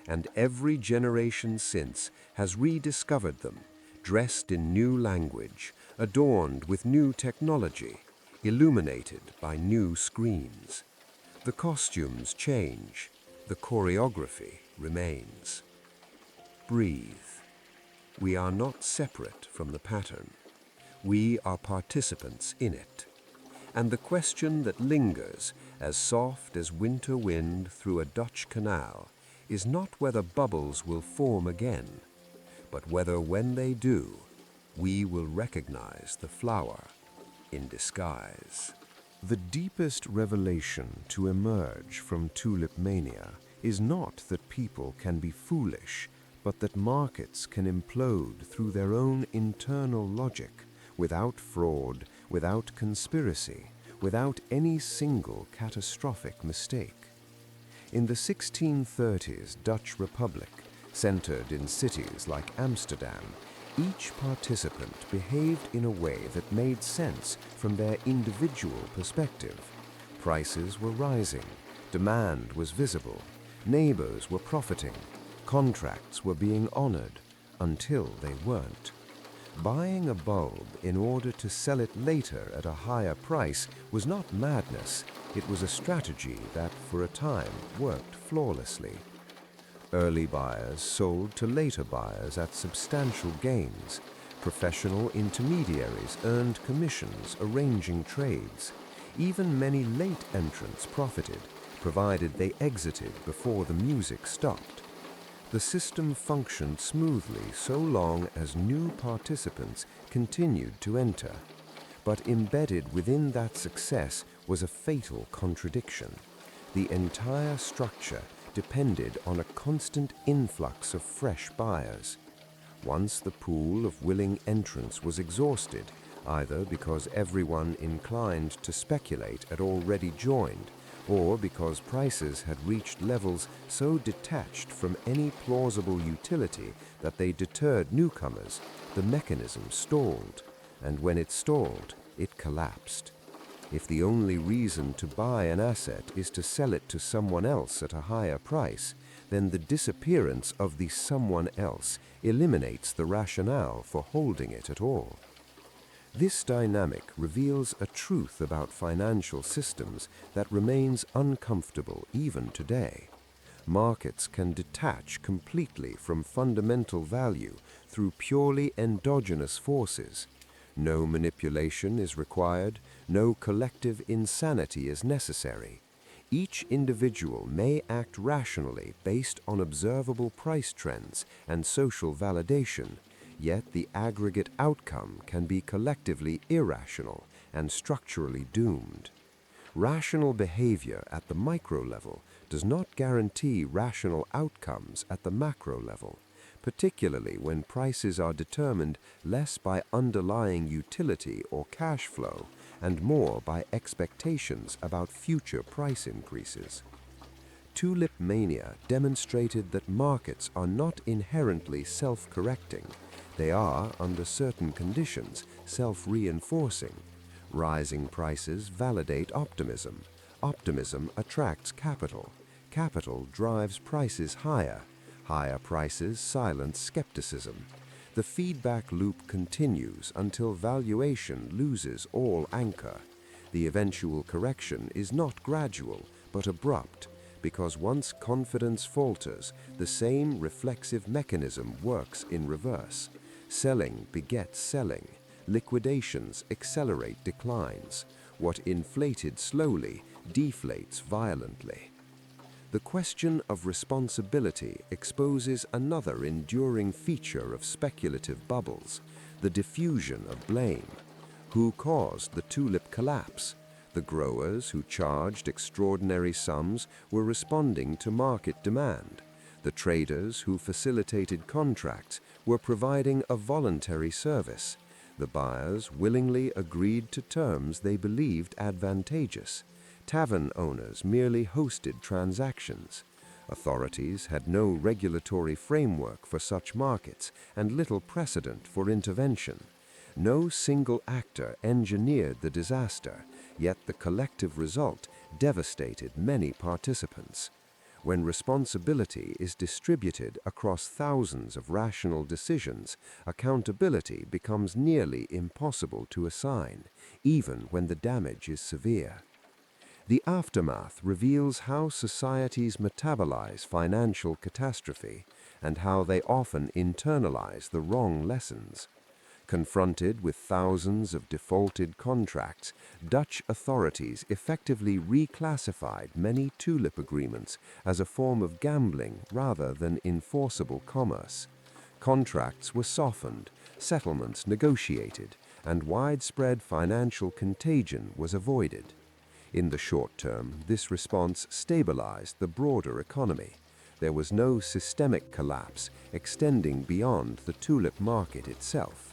And every generation since has rediscovered them, dressed in new language, adorned with new technology, illuminated by new screens. The costumes change, the choreography remains. Breathe. We are not separate from the pattern. We are participants in it. And the question that lingers, as soft as winter wind through a Dutch canal, is not whether bubbles will form again, but whether when they do, we will recognize the flower in disguise. The deepest revelation to emerge from Tulip Mania is not that people can be foolish, but that markets can implode through their own internal logic, without fraud, without conspiracy, without any single catastrophic mistake. In the 1630s Dutch Republic, centered in cities like Amsterdam, each participant behaved in a way that made sense from their individual perspective. Prices were rising, demand was visible, neighbors were profiting, contracts were being honored until they weren't. Buying a bulb in order to sell it later at a higher price was not madness, it was a strategy that for a time worked flawlessly. Early buyers sold to later buyers at substantial gains. Professional intermediaries earned commissions arranging trades. Even many late entrants profited, provided they exited before the music stopped. The system functioned smoothly so long as new participants continued to enter. But embedded within that success was a fatal contradiction. The entire structure depended on a constant influx of fresh buyers. Once the pool of willing entrants was exhausted, either because everyone inclined to speculate had already joined, or because prices had reached levels so detached from any plausible utility that they deterred newcomers, the mechanism stalled, and when it stalled, it collapsed. If the only reason to buy an asset is to sell it to someone else at a higher price, then the disappearance of the someone else eliminates the rationale for holding it at all. This dynamic reveals a truth about financial systems that remains uncomfortable even today. Markets can detach completely from fundamental value through purely endogenous forces. No manipulation is required, no collective insanity is necessary. Each individual may act rationally based on observable price trends and social validation, yet the aggregate outcome can be collectively irrational and structurally doomed. Rational behavior at the micro level does not guarantee rational outcomes at the macro level, particularly when prices are determined less by underlying utility or cash flow and more by expectations about future price increases. Tulip Mania demonstrated that markets are not inherently self-correcting. They are, under certain conditions, self-reinforcing. Rising prices validate optimism. Optimism attracts capital. Capital drives prices higher. Higher prices silence skepticism. The feedback loop continues until valuation loses all anchor. The eventual correction is not gradual, but abrupt, because once confidence falters, the same reflexive mechanism works in reverse. Selling begets selling. liquidations accelerate declines. What inflated slowly deflates violently. The question of responsibility exposes another enduring feature of speculative bubbles, the diffusion of blame. Who caused the tulip collapse? The growers who charged extraordinary sums were responding to market demand. The traders who facilitated contracts were providing a voluntary service. The buyers willingly agreed to terms they believed advantageous. Tavern owners merely hosted transactions. Authorities had no regulatory framework for such markets and little precedent for intervention. No single actor engineered the disaster, yet the collective result devastated many participants. When responsibility is distributed across thousands of rational decisions, accountability becomes nearly impossible to assign, even when the damage is severe. The aftermath reveals how societies metabolize financial catastrophe and how they often internalize the wrong lessons. Confronted with thousands of defaulted contracts, Dutch authorities effectively reclassified many tulip agreements as a form of gambling rather than enforceable commerce. Contracts were softened, settlements negotiated, and widespread financial contagion was avoided. In the short term, this response stabilized the broader economy. There was no systemic collapse extending beyond the tulip market itself.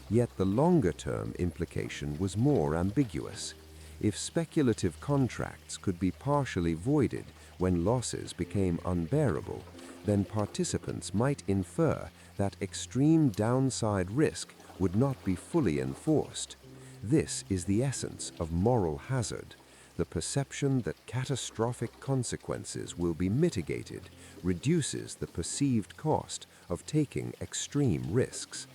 Yet the longer-term implication was more ambiguous. If speculative contracts could be partially voided when losses became unbearable, then participants might infer that extreme downside risk would not be fully enforced. This is the essence of moral hazard. The perception that catastrophic consequences will be mitigated reduces the perceived cost of taking extreme risks.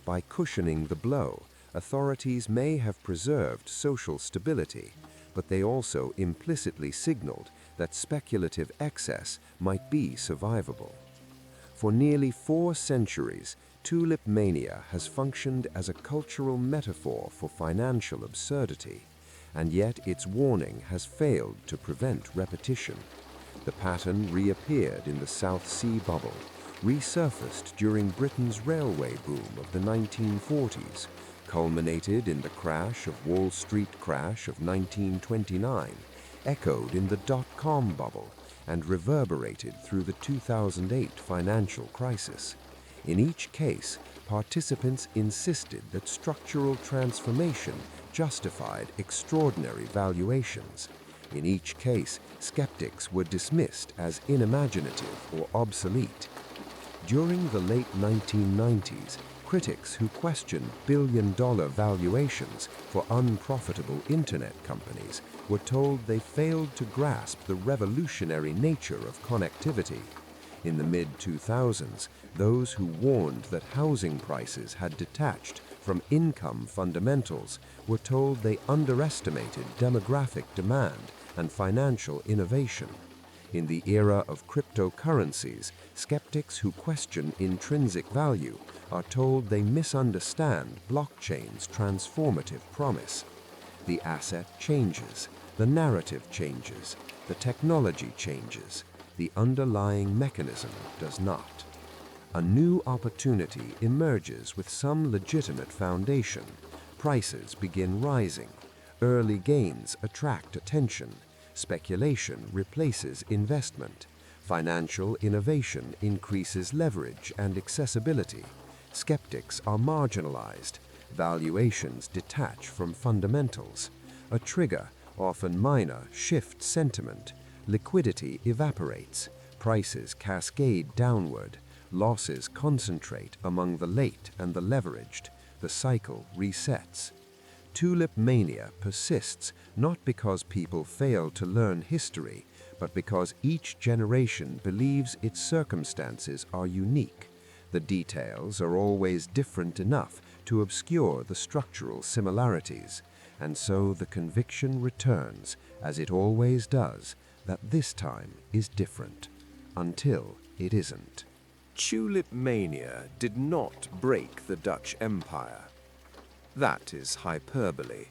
By cushioning the blow, authorities may have preserved social stability, but they also implicitly signaled that speculative excess might be survivable. For nearly 4 centuries, Tulip Mania has functioned as a cultural metaphor for financial absurdity, and yet its warning has failed to prevent repetition. The pattern reappeared in the South Sea bubble, resurfaced during Britain's railway boom of the 1940s, culminated in the crash of Wall Street crash of 1929, echoed in the dot-com bubble, and reverberated through the 2008 financial crisis. In each case, participants insisted that structural transformation justified extraordinary valuations. In each case, skeptics were dismissed as unimaginative or obsolete. During the late 1990s, critics who questioned billion-dollar valuations for unprofitable internet companies were told they failed to grasp the revolutionary nature of connectivity. In the mid-2000s, those who warned that housing prices had detached from income fundamentals were told they underestimated demographic demand and financial innovation. In the era of cryptocurrencies, skeptics who question intrinsic value are told they misunderstand blockchain's transformative promise. The asset changes, the narrative changes, the technology changes, the underlying mechanism does not. A new opportunity emerges with some legitimate foundation. Prices begin rising. Early gains attract attention. Speculation replaces investment. Financial innovation increases leverage and accessibility. Skeptics are marginalized. Valuations detach from fundamentals. A trigger, often minor, shifts sentiment. Liquidity evaporates. Prices cascade downward. Losses concentrate among the late and the leveraged. The cycle resets. Tulip mania persists not because people fail to learn history, but because each generation believes its circumstances are unique. The details are always different enough to obscure the structural similarities, and so the conviction returns, as it always does, that this time is different, until it isn't. Tulip mania did not break the Dutch Empire. That is hyperbole.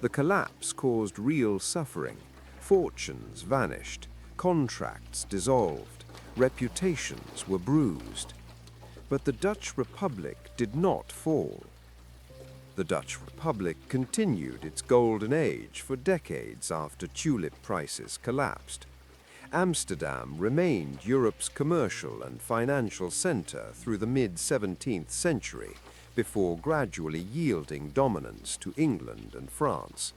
The collapse caused real suffering. Fortunes vanished, contracts dissolved, reputations were bruised. But the Dutch Republic did not fall. The Dutch Republic continued its golden age for decades after tulip prices collapsed. Amsterdam remained Europe's commercial and financial center through the mid-17th century, before gradually yielding dominance to England and France.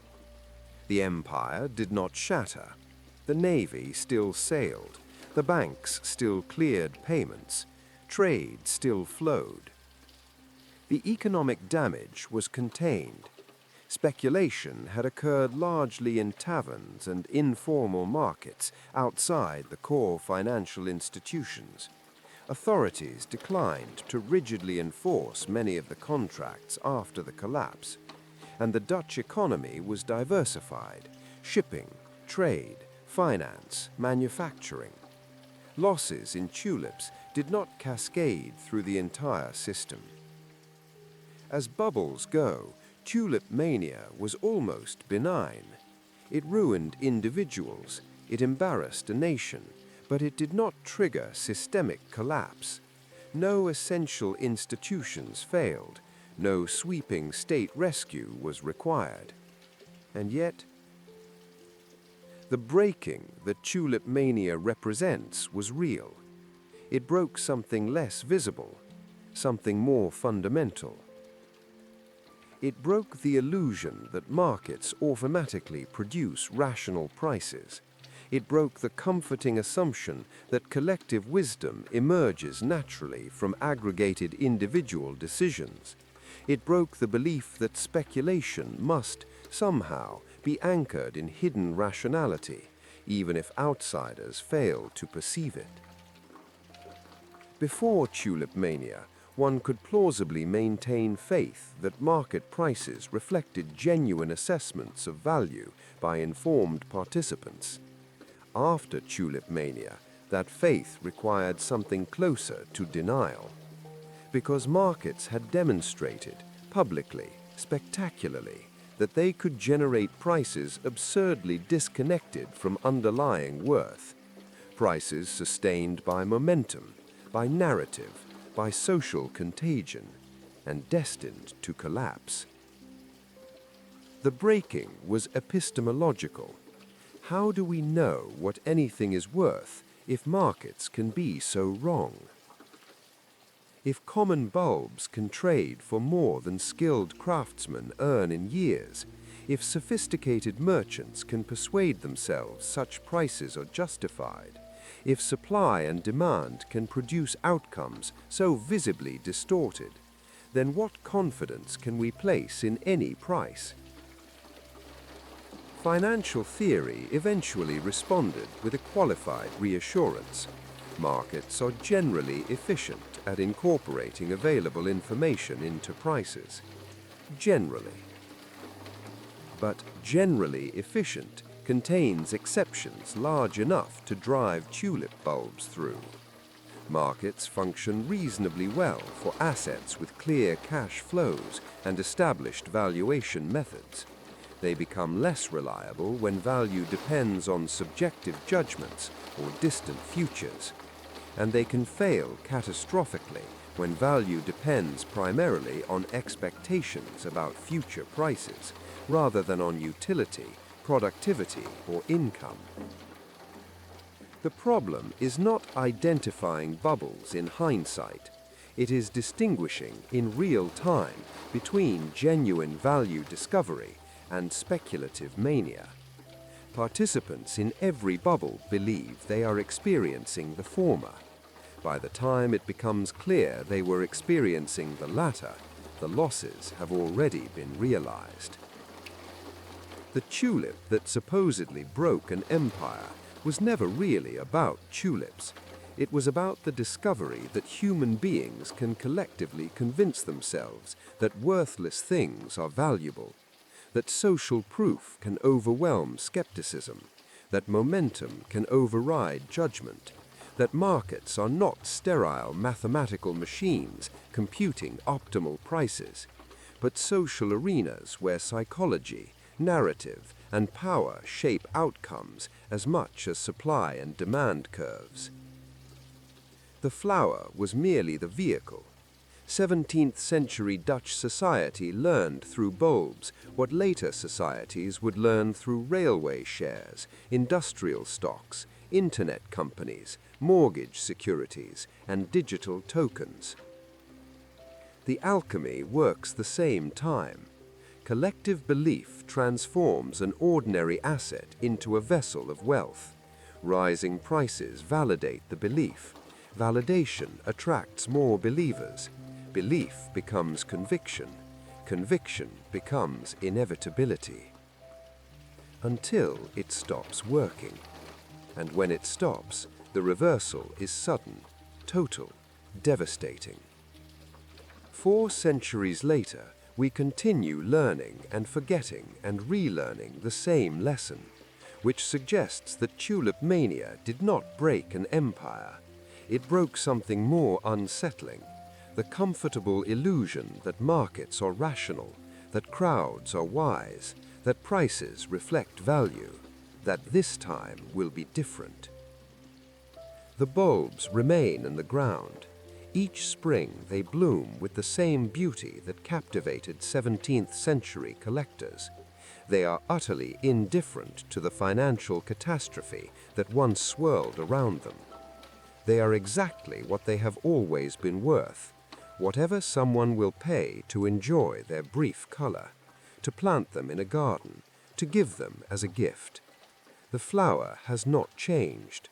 The empire did not shatter. The navy still sailed, the banks still cleared payments, trade still flowed. The economic damage was contained. Speculation had occurred largely in taverns and informal markets outside the core financial institutions. Authorities declined to rigidly enforce many of the contracts after the collapse, and the Dutch economy was diversified: shipping, trade, finance, manufacturing. Losses in tulips did not cascade through the entire system. As bubbles go, Tulip Mania was almost benign. It ruined individuals, it embarrassed a nation, but it did not trigger systemic collapse. No essential institutions failed, no sweeping state rescue was required. And yet, the breaking that Tulip Mania represents was real. It broke something less visible, something more fundamental. It broke the illusion that markets automatically produce rational prices. It broke the comforting assumption that collective wisdom emerges naturally from aggregated individual decisions. It broke the belief that speculation must, somehow, be anchored in hidden rationality, even if outsiders fail to perceive it. Before Tulip Mania, one could plausibly maintain faith that market prices reflected genuine assessments of value by informed participants. After Tulip Mania, that faith required something closer to denial. Because markets had demonstrated, publicly, spectacularly, that they could generate prices absurdly disconnected from underlying worth. Prices sustained by momentum, by narrative, by social contagion, and destined to collapse. The breaking was epistemological. How do we know what anything is worth if markets can be so wrong? If common bulbs can trade for more than skilled craftsmen earn in years, if sophisticated merchants can persuade themselves such prices are justified, if supply and demand can produce outcomes so visibly distorted, then what confidence can we place in any price? Financial theory eventually responded with a qualified reassurance. Markets are generally efficient at incorporating available information into prices. Generally. But generally efficient contains exceptions large enough to drive tulip bulbs through. Markets function reasonably well for assets with clear cash flows and established valuation methods. They become less reliable when value depends on subjective judgments or distant futures. And they can fail catastrophically when value depends primarily on expectations about future prices, rather than on utility, productivity, or income. The problem is not identifying bubbles in hindsight. It is distinguishing in real time between genuine value discovery and speculative mania. Participants in every bubble believe they are experiencing the former. By the time it becomes clear they were experiencing the latter, the losses have already been realized. The tulip that supposedly broke an empire was never really about tulips. It was about the discovery that human beings can collectively convince themselves that worthless things are valuable, that social proof can overwhelm skepticism, that momentum can override judgment, that markets are not sterile mathematical machines computing optimal prices, but social arenas where psychology, narrative, and power shape outcomes as much as supply and demand curves. The flower was merely the vehicle. 17th century Dutch society learned through bulbs what later societies would learn through railway shares, industrial stocks, internet companies, mortgage securities, and digital tokens. The alchemy works the same time. Collective belief transforms an ordinary asset into a vessel of wealth. Rising prices validate the belief. Validation attracts more believers. Belief becomes conviction. Conviction becomes inevitability. Until it stops working. And when it stops, the reversal is sudden, total, devastating. 4 centuries later, we continue learning and forgetting and relearning the same lesson, which suggests that Tulip Mania did not break an empire. It broke something more unsettling, the comfortable illusion that markets are rational, that crowds are wise, that prices reflect value, that this time will be different. The bulbs remain in the ground. Each spring they bloom with the same beauty that captivated 17th century collectors. They are utterly indifferent to the financial catastrophe that once swirled around them. They are exactly what they have always been worth, whatever someone will pay to enjoy their brief color, to plant them in a garden, to give them as a gift. The flower has not changed.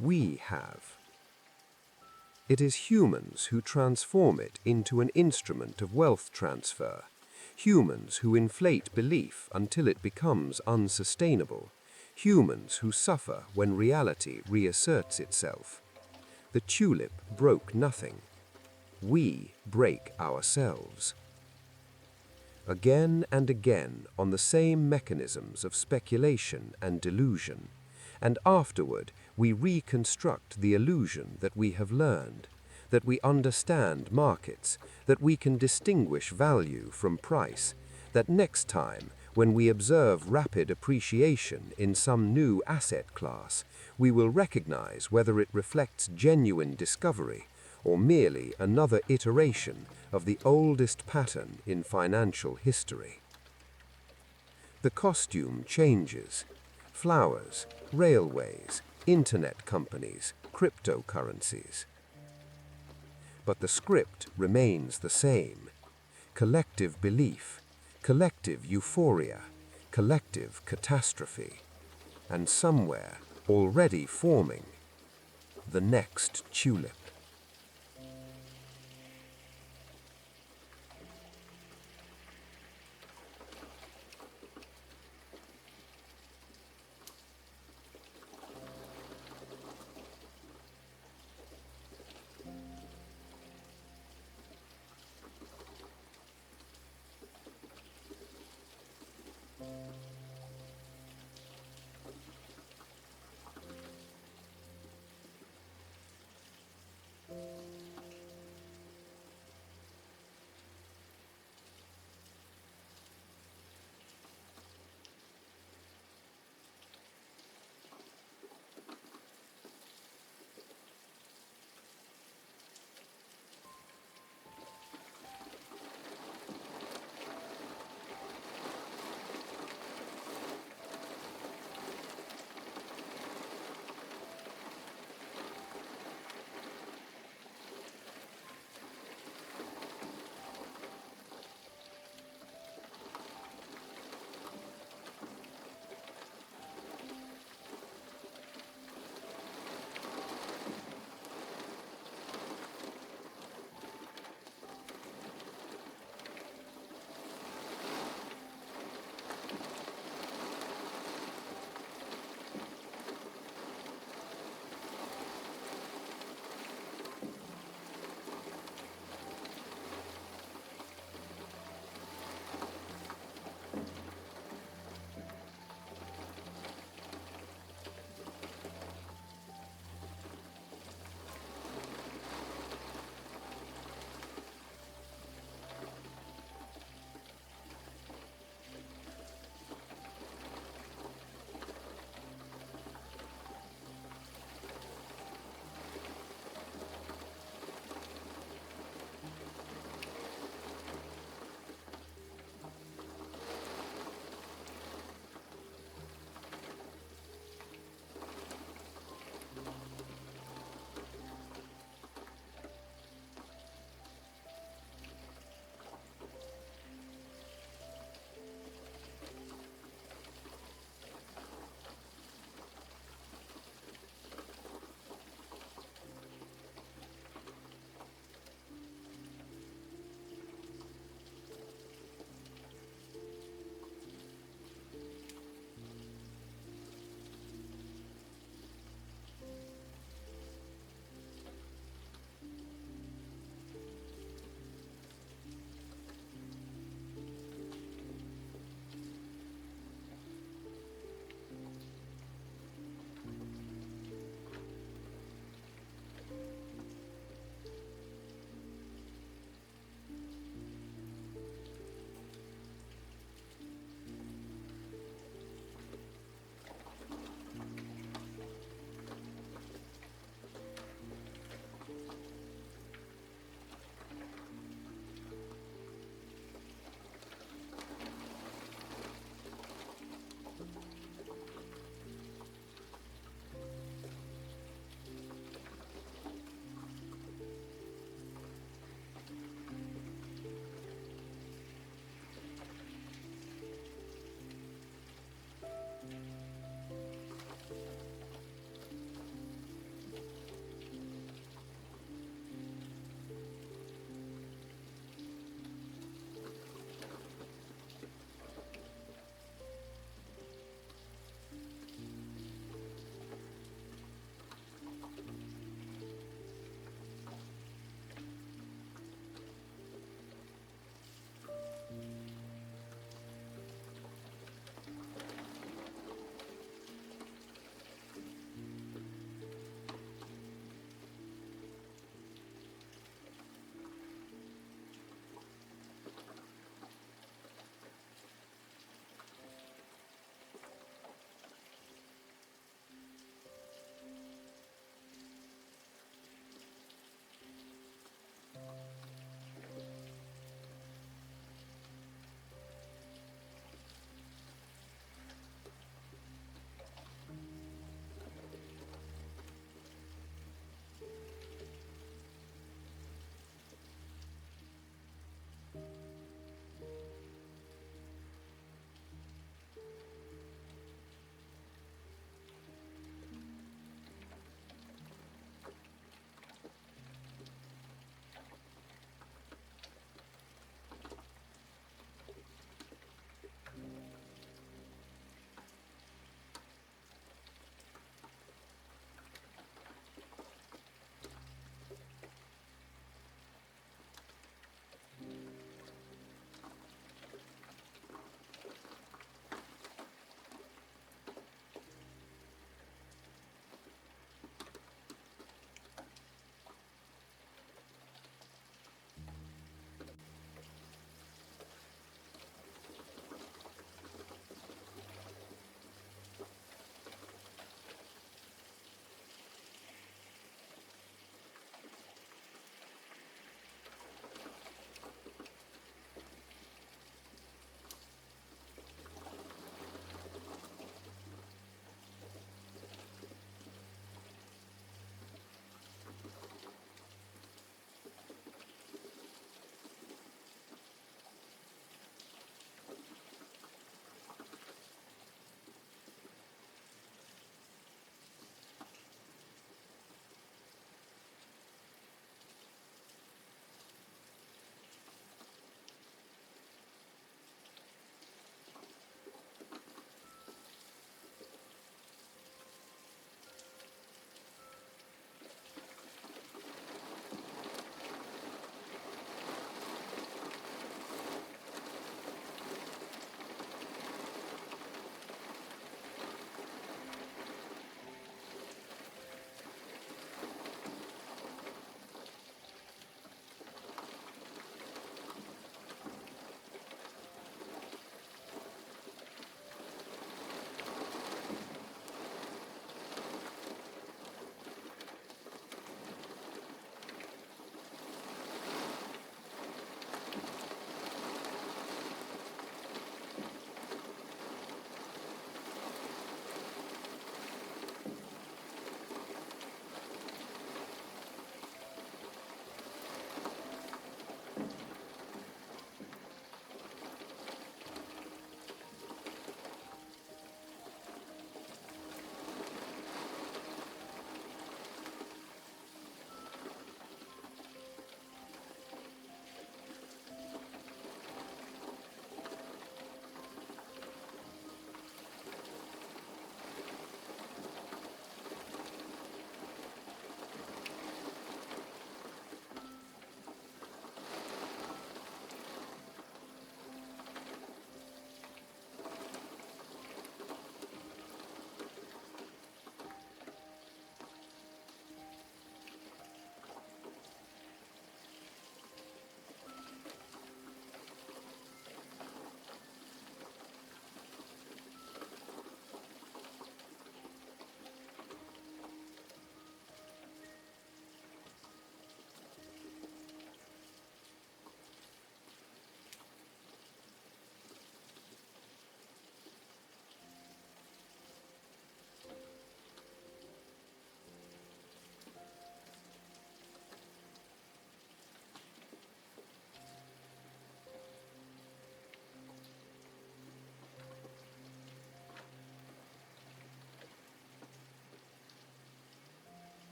We have. It is humans who transform it into an instrument of wealth transfer, humans who inflate belief until it becomes unsustainable, humans who suffer when reality reasserts itself. The tulip broke nothing. We break ourselves. Again and again on the same mechanisms of speculation and delusion, and afterward we reconstruct the illusion that we have learned, that we understand markets, that we can distinguish value from price, that next time when we observe rapid appreciation in some new asset class, we will recognize whether it reflects genuine discovery or merely another iteration of the oldest pattern in financial history. The costume changes. Flowers, railways, internet companies, cryptocurrencies. But the script remains the same. Collective belief, collective euphoria, collective catastrophe, and somewhere already forming the next tulip.